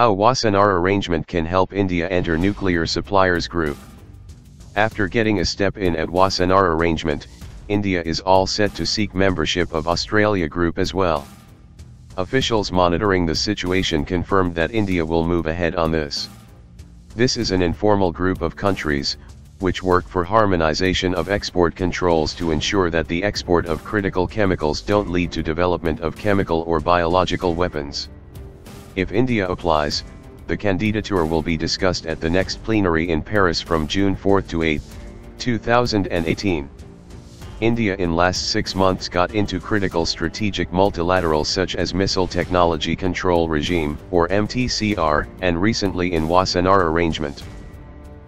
How Wassenaar Arrangement can help India enter nuclear suppliers group. After getting a step in at Wassenaar Arrangement, India is all set to seek membership of Australia group as well. Officials monitoring the situation confirmed that India will move ahead on this. This is an informal group of countries, which work for harmonization of export controls to ensure that the export of critical chemicals don't lead to development of chemical or biological weapons. If India applies, the candidature will be discussed at the next plenary in Paris from June 4 to 8, 2018. India in last 6 months got into critical strategic multilaterals such as Missile Technology Control Regime, or MTCR, and recently in Wassenaar Arrangement.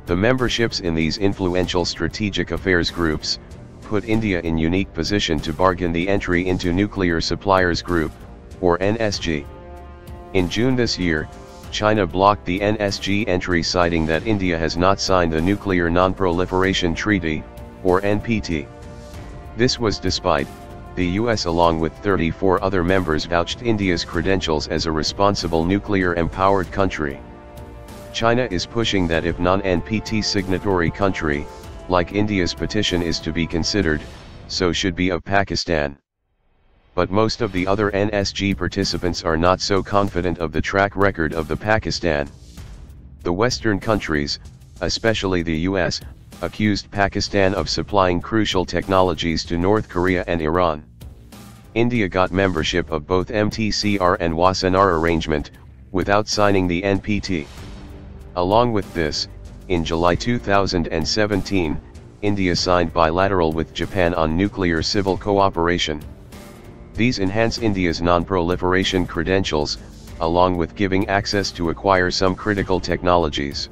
The memberships in these influential strategic affairs groups put India in unique position to bargain the entry into Nuclear Suppliers Group, or NSG. In June this year, China blocked the NSG entry, citing that India has not signed the Nuclear Non-Proliferation Treaty, or NPT. This was despite the US along with 34 other members vouched India's credentials as a responsible nuclear-empowered country. China is pushing that if non-NPT signatory country, like India's petition is to be considered, so should be of Pakistan. But most of the other NSG participants are not so confident of the track record of the Pakistan. The Western countries, especially the US, accused Pakistan of supplying crucial technologies to North Korea and Iran. India got membership of both MTCR and Wassenaar Arrangement, without signing the NPT. Along with this, in July 2017, India signed bilateral with Japan on nuclear civil cooperation. These enhance India's non-proliferation credentials, along with giving access to acquire some critical technologies.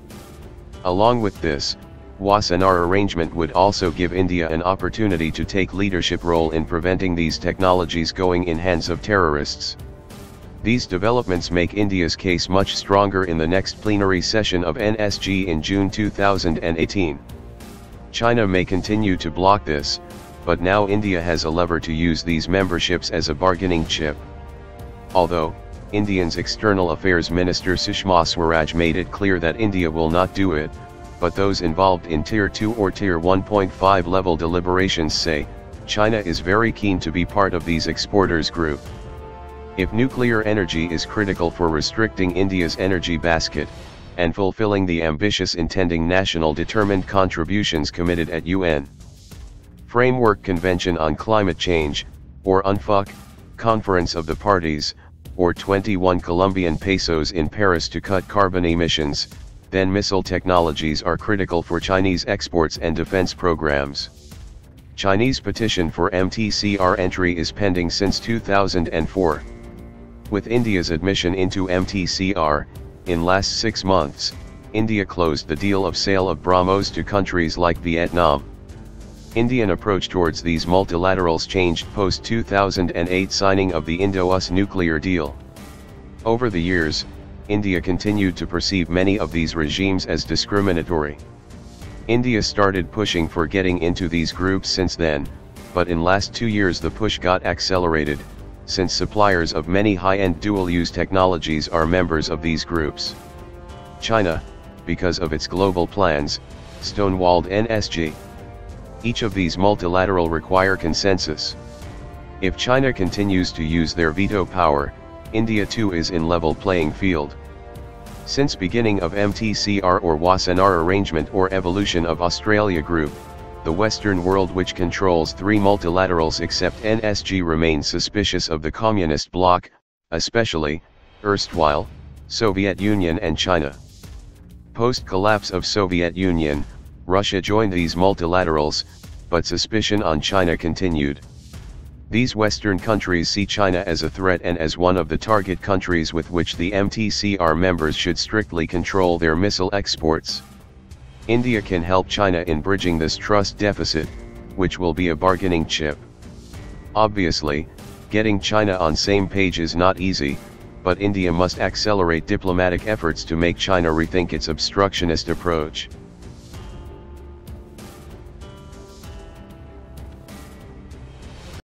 Along with this, Wassenaar Arrangement would also give India an opportunity to take leadership role in preventing these technologies going in hands of terrorists. These developments make India's case much stronger in the next plenary session of NSG in June 2018. China may continue to block this, but now India has a lever to use these memberships as a bargaining chip. Although, India's External Affairs Minister Sushma Swaraj made it clear that India will not do it, but those involved in Tier 2 or Tier 1.5 level deliberations say, China is very keen to be part of these exporters group. If nuclear energy is critical for restricting India's energy basket, and fulfilling the ambitious intending national determined contributions committed at UN Framework Convention on Climate Change, or UNFUC, Conference of the Parties, or 21 Colombian pesos in Paris to cut carbon emissions, then missile technologies are critical for Chinese exports and defense programs. Chinese petition for MTCR entry is pending since 2004. With India's admission into MTCR, in last 6 months, India closed the deal of sale of BrahMos to countries like Vietnam. Indian approach towards these multilaterals changed post-2008 signing of the Indo-US nuclear deal. Over the years, India continued to perceive many of these regimes as discriminatory. India started pushing for getting into these groups since then, but in last 2 years the push got accelerated, since suppliers of many high-end dual-use technologies are members of these groups. China, because of its global plans, stonewalled NSG. Each of these multilateral require consensus. If China continues to use their veto power, India too is in level playing field. Since beginning of MTCR or Wassenaar Arrangement or evolution of Australia Group, the Western world, which controls 3 multilaterals except NSG, remains suspicious of the Communist bloc, especially, erstwhile, Soviet Union and China. Post-collapse of Soviet Union, Russia joined these multilaterals, but suspicion on China continued. These Western countries see China as a threat and as one of the target countries with which the MTCR members should strictly control their missile exports. India can help China in bridging this trust deficit, which will be a bargaining chip. Obviously, getting China on same page is not easy, but India must accelerate diplomatic efforts to make China rethink its obstructionist approach.